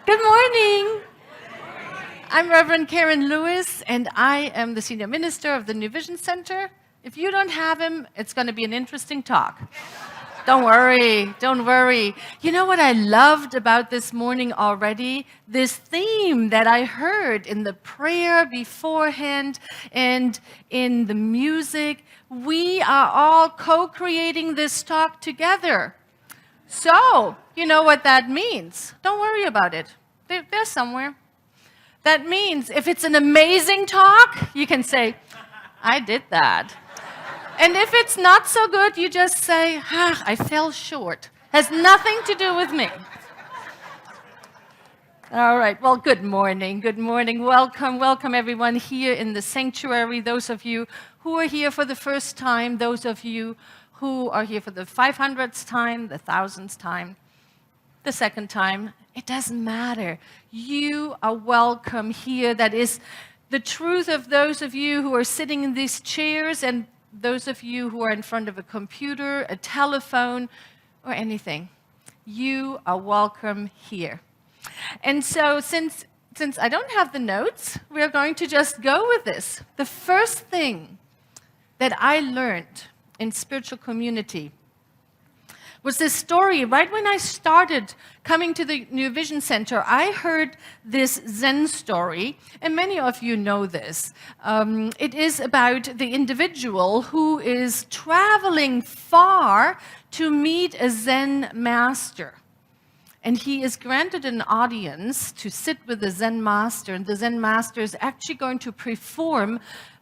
Good morning. I'm Reverend Karen Lewis, and I am the Senior Minister of the New Vision Center. If you don't have him, it's going to be an interesting talk. Don't worry, don't worry. You know what I loved about this morning already? This theme that I heard in the prayer beforehand and in the music. We are all co-creating this talk together. So, you know what that means. Don't worry about it. They're somewhere. That means if it's an amazing talk, you can say, I did that. And if it's not so good, you just say, I fell short. Has nothing to do with me. All right, well, good morning, good morning. Welcome everyone here in the sanctuary. Those of you who are here for the first time, those of you who are here for the 500th time, the 1000th time, the second time, it doesn't matter. You are welcome here. That is the truth of those of you who are sitting in these chairs and those of you who are in front of a computer, a telephone, or anything. You are welcome here. And so since I don't have the notes, we're going to just go with this. The first thing that I learned in spiritual community was this story. Right when I started coming to the New Vision Center, I heard this Zen story, and many of you know this. It is about the individual who is traveling far to meet a Zen master. And he is granted an audience to sit with the Zen master, and the Zen master is actually going to perform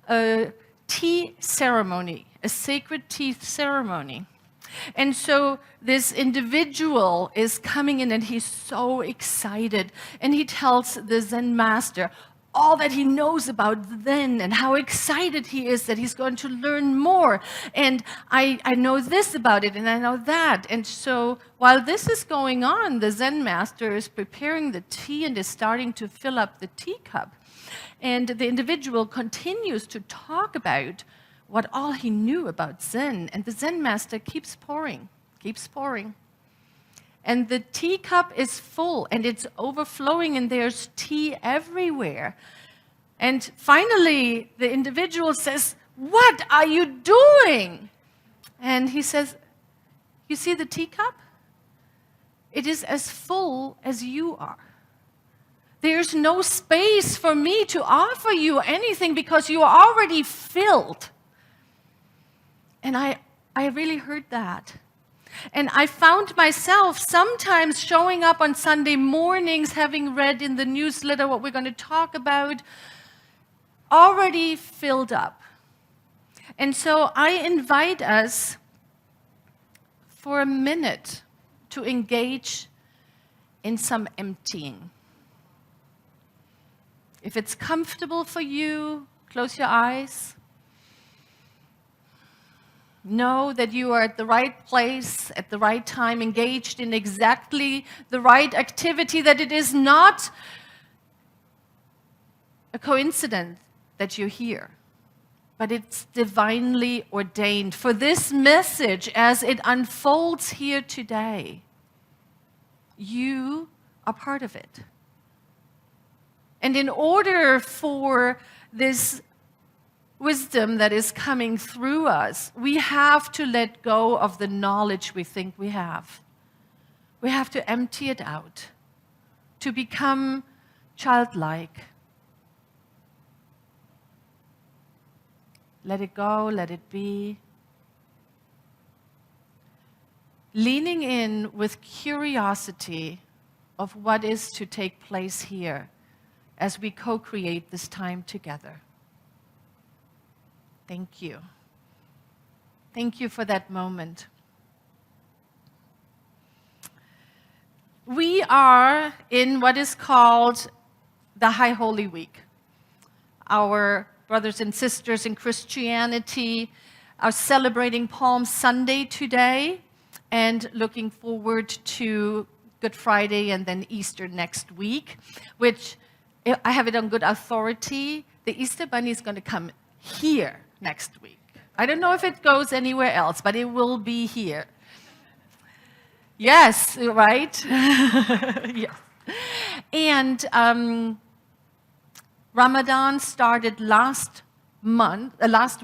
a tea ceremony, a sacred tea ceremony. And so this individual is coming in and he's so excited. And he tells the Zen master all that he knows about Zen and how excited he is that he's going to learn more. And I know this about it and I know that. And so while this is going on, the Zen master is preparing the tea and is starting to fill up the teacup. And the individual continues to talk about what all he knew about Zen. And the Zen master keeps pouring. And the teacup is full, and it's overflowing, and there's tea everywhere. And finally, the individual says, "What are you doing?" And he says, "You see the teacup? It is as full as you are. There's no space for me to offer you anything because you are already filled." And I really heard that. And I found myself sometimes showing up on Sunday mornings, having read in the newsletter what we're going to talk about, already filled up. And so I invite us for a minute to engage in some emptying. If it's comfortable for you, close your eyes. Know that you are at the right place, at the right time, engaged in exactly the right activity, that it is not a coincidence that you're here, but it's divinely ordained for this message as it unfolds here today. You are part of it. And in order for this wisdom that is coming through us, we have to let go of the knowledge we think we have. We have to empty it out to become childlike. Let it go, let it be. Leaning in with curiosity of what is to take place here as we co-create this time together. Thank you. Thank you for that moment. We are in what is called the High Holy Week. Our brothers and sisters in Christianity are celebrating Palm Sunday today and looking forward to Good Friday and then Easter next week, which I have it on good authority. The Easter Bunny is going to come here next week. I don't know if it goes anywhere else, but it will be here. Yes, right? Yes. And Ramadan started last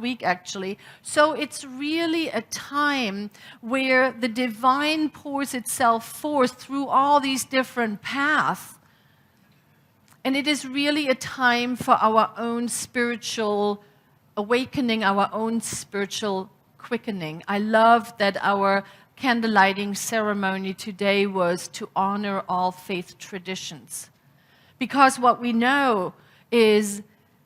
week actually. So it's really a time where the divine pours itself forth through all these different paths. And it is really a time for our own spiritual awakening, our own spiritual quickening. I love that our candle lighting ceremony today was to honor all faith traditions. Because what we know is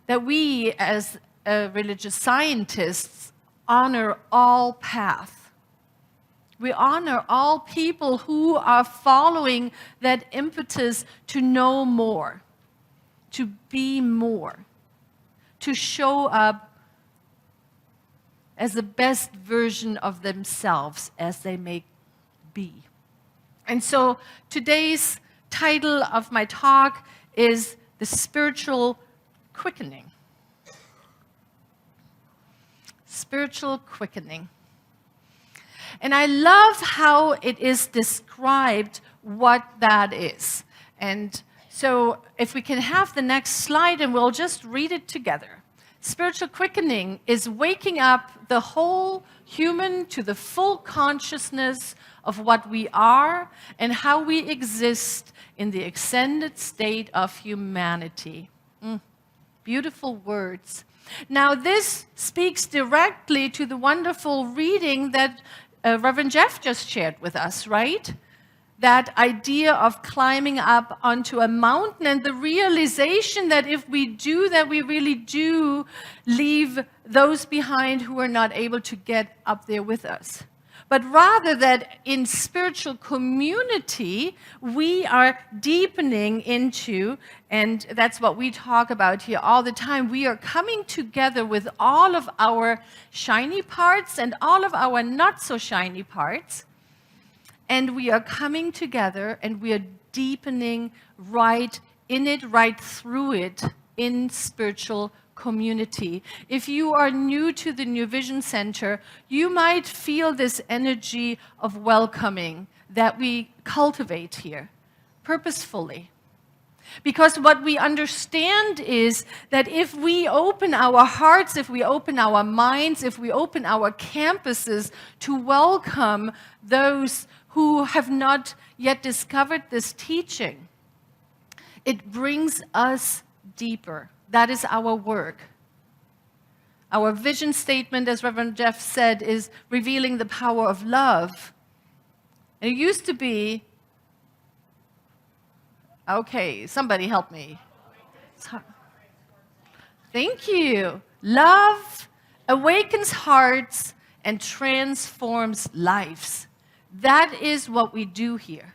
that we, as religious scientists, honor all paths. We honor all people who are following that impetus to know more, to be more, to show up as the best version of themselves as they may be. And so today's title of my talk is The Spiritual Quickening. Spiritual quickening. And I love how it is described what that is. And so if we can have the next slide and we'll just read it together. Spiritual quickening is waking up the whole human to the full consciousness of what we are and how we exist in the ascended state of humanity. Beautiful words. Now this speaks directly to the wonderful reading that Reverend Jeff just shared with us, right? That idea of climbing up onto a mountain and the realization that if we do that, we really do leave those behind who are not able to get up there with us. But rather that in spiritual community, we are deepening into, and that's what we talk about here all the time, we are coming together with all of our shiny parts and all of our not so shiny parts. And we are coming together and we are deepening right in it, right through it, in spiritual community. If you are new to the New Vision Center, you might feel this energy of welcoming that we cultivate here, purposefully. Because what we understand is that if we open our hearts, if we open our minds, if we open our campuses to welcome those who have not yet discovered this teaching, it brings us deeper. That is our work. Our vision statement, as Reverend Jeff said, is revealing the power of love. And it used to be, okay, somebody help me. Thank you. Love awakens hearts and transforms lives. That is what we do here.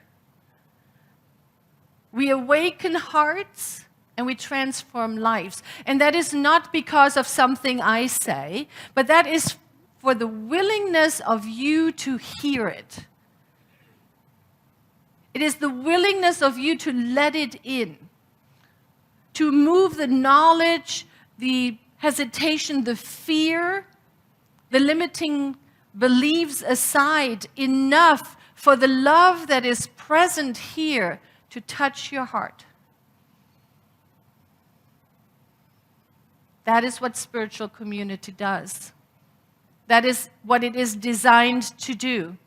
We awaken hearts and we transform lives. And that is not because of something I say, but that is for the willingness of you to hear it. It is the willingness of you to let it in, to move the knowledge, the hesitation, the fear, the limiting beliefs aside enough for the love that is present here to touch your heart. That is what spiritual community does. That is what it is designed to do.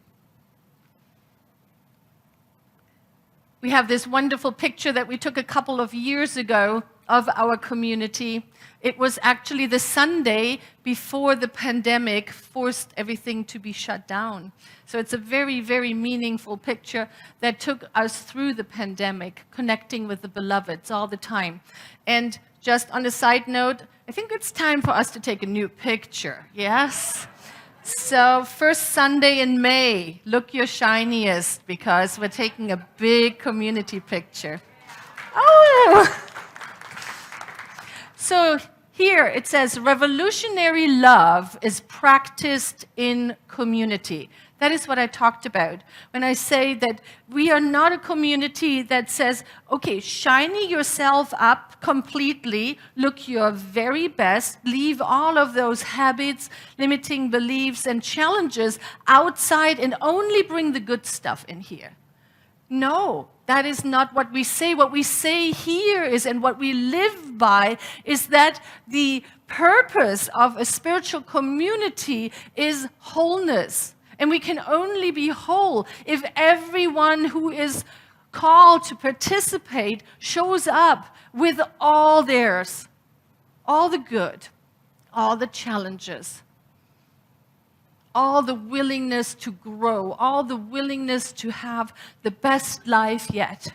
We have this wonderful picture that we took a couple of years ago of our community. It was actually the Sunday before the pandemic forced everything to be shut down. So it's a very, very meaningful picture that took us through the pandemic, connecting with the beloveds all the time. And just on a side note, I think it's time for us to take a new picture, yes? So first Sunday in May, look your shiniest, because we're taking a big community picture. Oh! So here it says, revolutionary love is practiced in community. That is what I talked about when I say that we are not a community that says, okay, shiny yourself up completely, look your very best, leave all of those habits, limiting beliefs, and challenges outside and only bring the good stuff in here. No, That is not what we say. What we say here is, and what we live by, is that the purpose of a spiritual community is wholeness. And we can only be whole if everyone who is called to participate shows up with all theirs, all the good, all the challenges, all the willingness to grow, all the willingness to have the best life yet.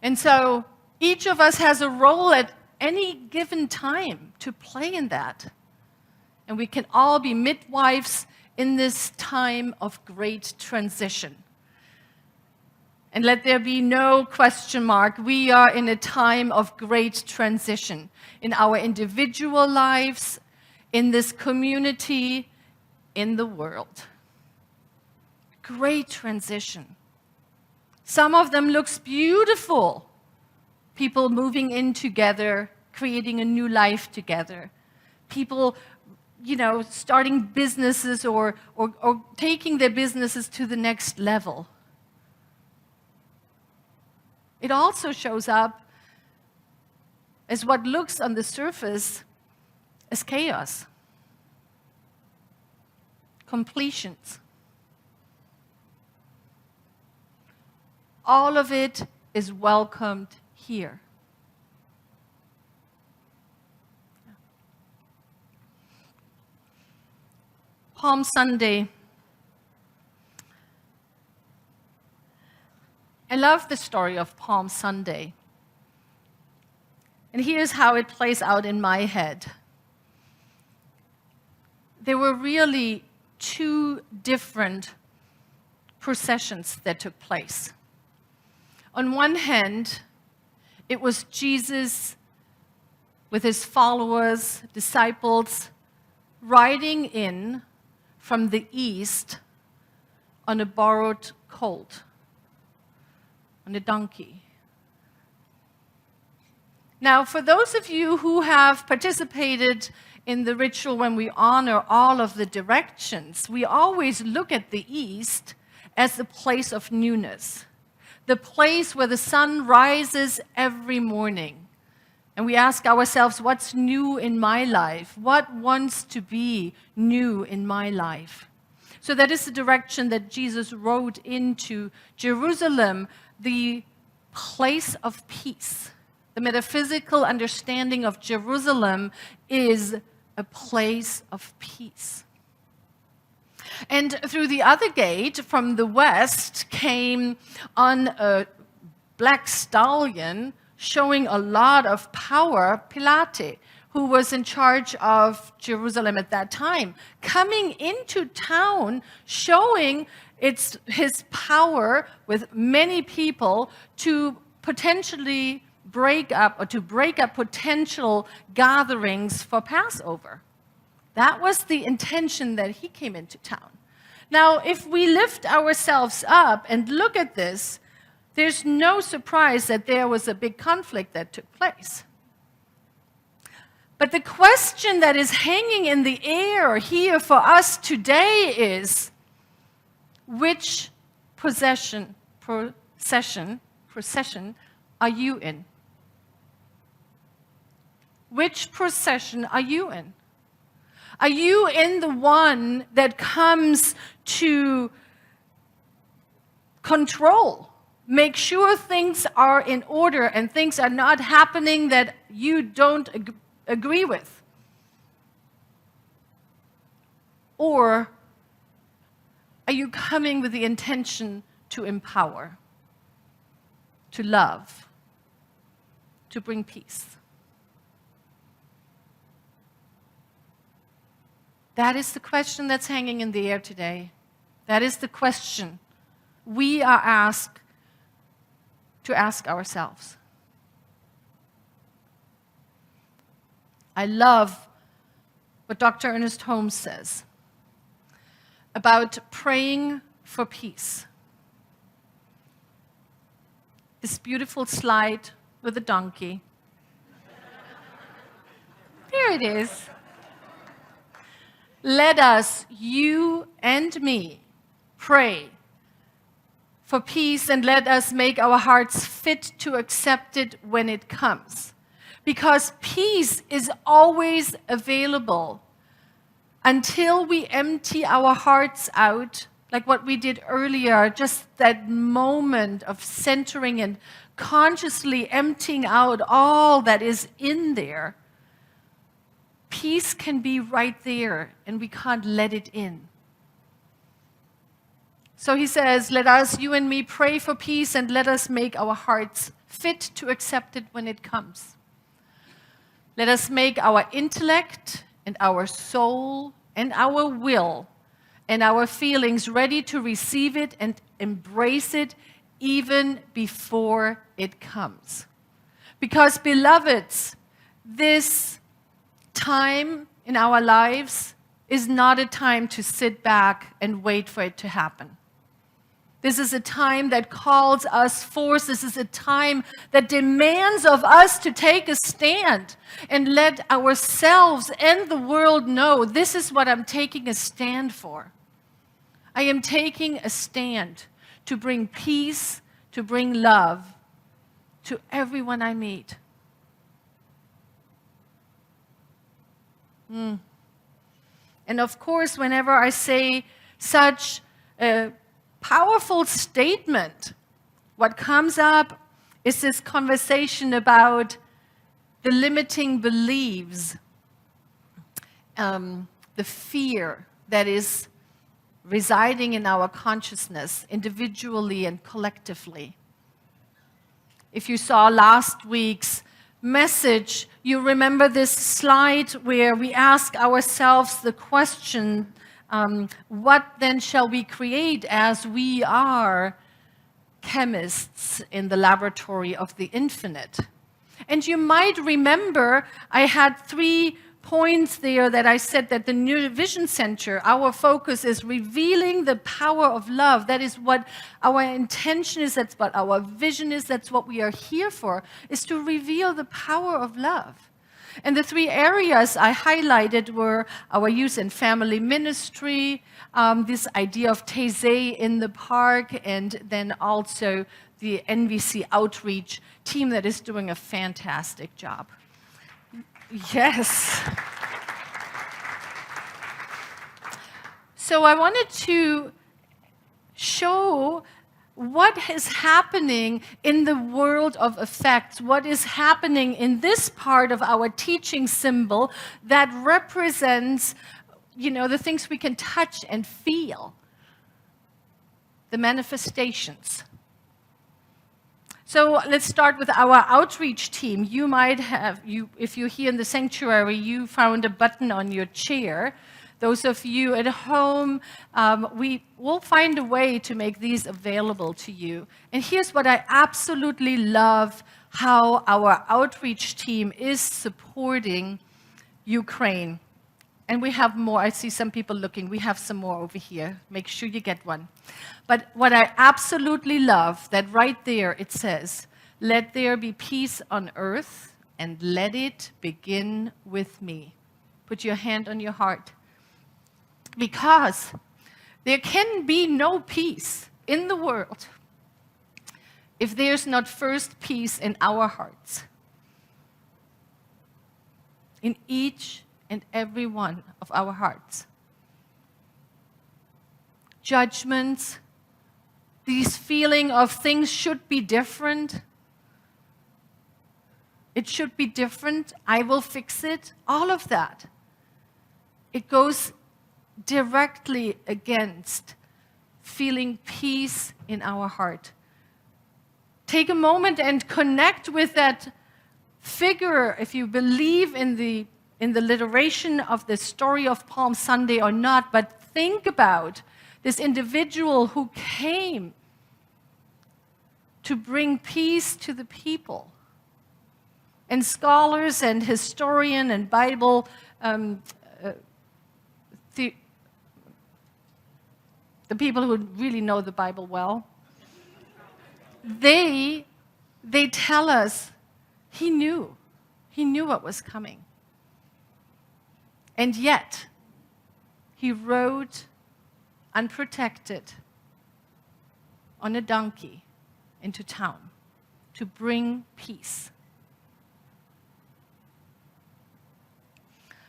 And so each of us has a role at any given time to play in that. And we can all be midwives in this time of great transition. And let there be no question mark, we are in a time of great transition in our individual lives, in this community, in the world. Great transition. Some of them looks beautiful. People moving in together, creating a new life together. People, starting businesses or taking their businesses to the next level. It also shows up as what looks on the surface as chaos, completions. All of it is welcomed here. Palm Sunday. I love the story of Palm Sunday. And here's how it plays out in my head. There were really two different processions that took place. On one hand, it was Jesus with his followers, disciples, riding in from the east on a borrowed colt, on a donkey. Now, for those of you who have participated in the ritual when we honor all of the directions, we always look at the east as the place of newness, the place where the sun rises every morning. And we ask ourselves, what's new in my life? What wants to be new in my life? So that is the direction that Jesus rode into Jerusalem, the place of peace. The metaphysical understanding of Jerusalem is a place of peace. And through the other gate from the west came on a black stallion showing a lot of power, Pilate, who was in charge of Jerusalem at that time, coming into town, showing his power with many people to potentially break up potential gatherings for Passover. That was the intention that he came into town. Now, if we lift ourselves up and look at this, there's no surprise that there was a big conflict that took place. But the question that is hanging in the air here for us today is, which procession are you in? Which procession are you in? Are you in the one that comes to control, make sure things are in order and things are not happening that you don't agree with? Or are you coming with the intention to empower, to love, to bring peace? That is the question that's hanging in the air today. That is the question we are asked to ask ourselves. I love what Dr. Ernest Holmes says about praying for peace. This beautiful slide with a donkey. There it is. Let us, you and me, pray for peace, and let us make our hearts fit to accept it when it comes. Because peace is always available until we empty our hearts out, like what we did earlier, just that moment of centering and consciously emptying out all that is in there. Peace can be right there, and we can't let it in. So he says, let us, you and me, pray for peace, and let us make our hearts fit to accept it when it comes. Let us make our intellect and our soul and our will and our feelings ready to receive it and embrace it even before it comes. Because, beloveds, this time in our lives is not a time to sit back and wait for it to happen. This is a time that calls us forth. This is a time that demands of us to take a stand and let ourselves and the world know, this is what I'm taking a stand for. I am taking a stand to bring peace, to bring love to everyone I meet. And of course, whenever I say such a powerful statement, what comes up is this conversation about the limiting beliefs, the fear that is residing in our consciousness, individually and collectively. If you saw last week's message, you remember this slide where we ask ourselves the question, what then shall we create as we are chemists in the laboratory of the infinite? And you might remember I had 3 points there that I said that the New Vision Center, our focus is revealing the power of love. That is what our intention is, that's what our vision is, that's what we are here for, is to reveal the power of love. And the 3 areas I highlighted were our youth and family ministry, this idea of Taizé in the park, and then also the NVC outreach team that is doing a fantastic job. Yes. So I wanted to show what is happening in the world of effects, what is happening in this part of our teaching symbol that represents, the things we can touch and feel, the manifestations. So let's start with our outreach team. You might have, if you're here in the sanctuary, you found a button on your chair. Those of you at home, we will find a way to make these available to you. And here's what I absolutely love, how our outreach team is supporting Ukraine. And we have more. I see some people looking. We have some more over here. Make sure you get one. But what I absolutely love, that right there it says, let there be peace on earth and let it begin with me. Put your hand on your heart. Because there can be no peace in the world if there's not first peace in our hearts. In each and every one of our hearts. Judgments, this feeling of things should be different. It should be different. I will fix it. All of that. It goes directly against feeling peace in our heart. Take a moment and connect with that figure, if you believe in the alliteration of the story of Palm Sunday or not, but think about this individual who came to bring peace to the people. And scholars and historian and Bible the people who really know the Bible well, they tell us he knew what was coming. And yet, he rode unprotected on a donkey into town to bring peace.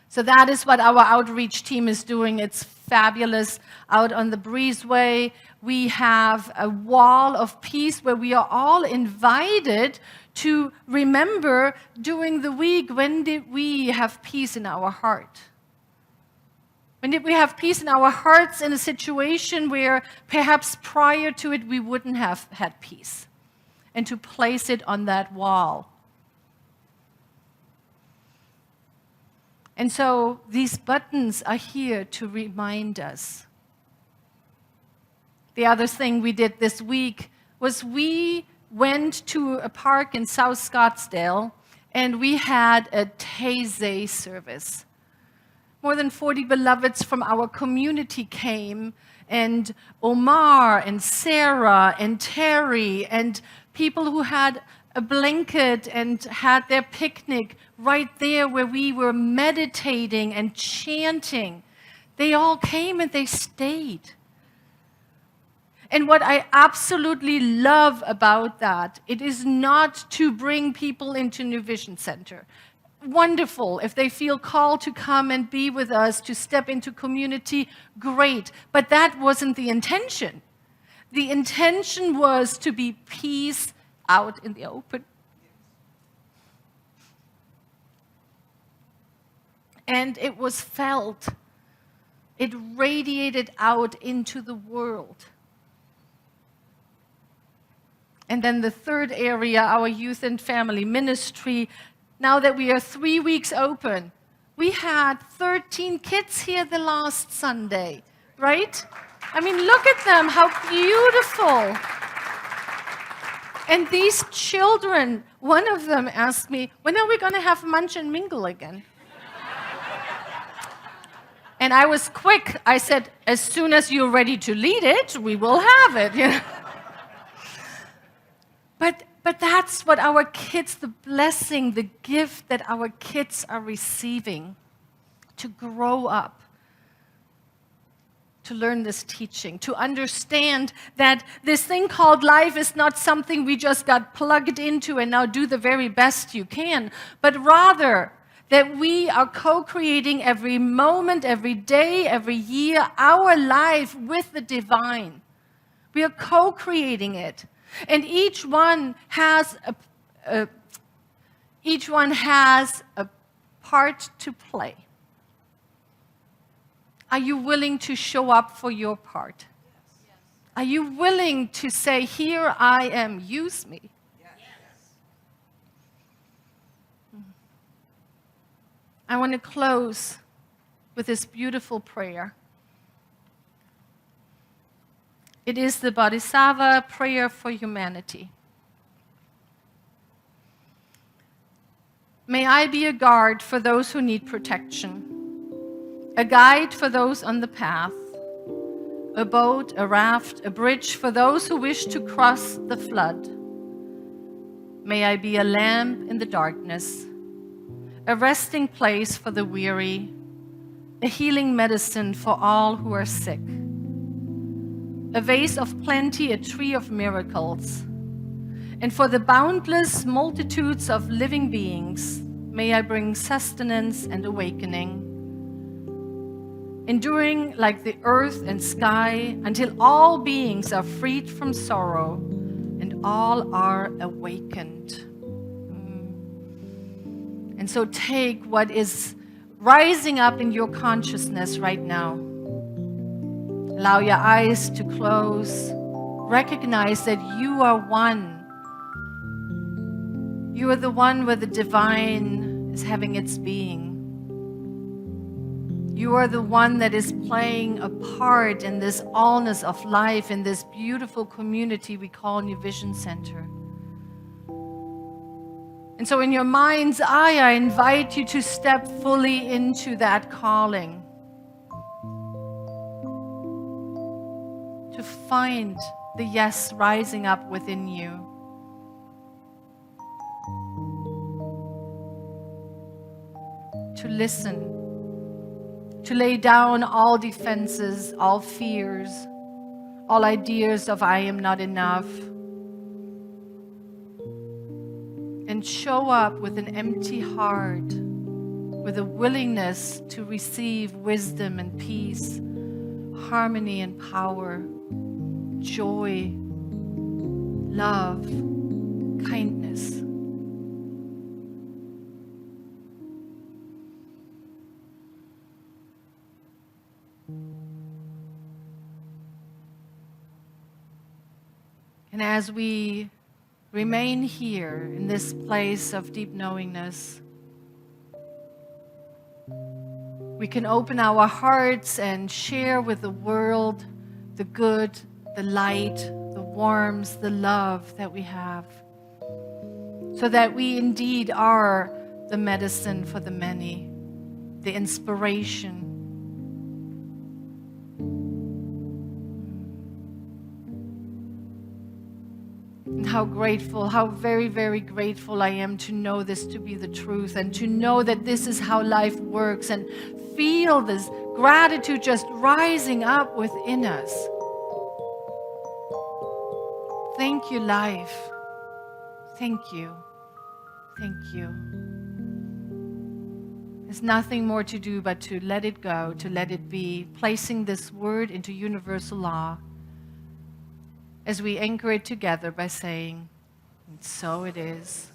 So that is what our outreach team is doing. It's fabulous. Out on the breezeway, we have a wall of peace where we are all invited to remember during the week, when did we have peace in our heart? When did we have peace in our hearts in a situation where perhaps prior to it we wouldn't have had peace? And to place it on that wall. And so these buttons are here to remind us. The other thing we did this week was we went to a park in South Scottsdale and we had a Taizé service. More than 40 beloveds from our community came, and Omar and Sarah and Terry and people who had a blanket and had their picnic right there where we were meditating and chanting. They all came and they stayed. And what I absolutely love about that, it is not to bring people into New Vision Center. Wonderful. If they feel called to come and be with us, to step into community, great. But that wasn't the intention. The intention was to be peace out in the open. And it was felt. It radiated out into the world. And then the third area, our youth and family ministry. Now that we are 3 weeks open, we had 13 kids here the last Sunday, right? I mean, look at them, how beautiful. And these children, one of them asked me, when are we going to have Munch and Mingle again? And I was quick. I said, as soon as you're ready to lead it, we will have it. You know? But that's what our kids, the blessing, the gift that our kids are receiving, to grow up, to learn this teaching, to understand that this thing called life is not something we just got plugged into and now do the very best you can, but rather that we are co-creating every moment, every day, every year, our life with the divine. We are co-creating it. And each one has a part to play. Are you willing to show up for your part? Yes. Are you willing to say, here I am, use me? Yes. I want to close with this beautiful prayer. It is the Bodhisattva prayer for humanity. May I be a guard for those who need protection, a guide for those on the path, a boat, a raft, a bridge for those who wish to cross the flood. May I be a lamp in the darkness, a resting place for the weary, a healing medicine for all who are sick, a vase of plenty, a tree of miracles. And for the boundless multitudes of living beings, may I bring sustenance and awakening, enduring like the earth and sky until all beings are freed from sorrow and all are awakened. And so take what is rising up in your consciousness right now. Allow your eyes to close. Recognize that you are one. You are the one where the divine is having its being. You are the one that is playing a part in this allness of life, in this beautiful community we call New Vision Center. And so in your mind's eye, I invite you to step fully into that calling. To find the yes rising up within you. To listen. To lay down all defenses, all fears, all ideas of I am not enough, and show up with an empty heart, with a willingness to receive wisdom and peace, harmony and power, joy, love, kindness. And as we remain here in this place of deep knowingness, we can open our hearts and share with the world the good, the light, the warmth, the love that we have, so that we indeed are the medicine for the many, the inspiration. And how grateful, how very, very grateful I am to know this to be the truth, and to know that this is how life works, and feel this gratitude just rising up within us. Thank you, life. Thank you. Thank you. There's nothing more to do but to let it go, to let it be, placing this word into universal law as we anchor it together by saying, and so it is.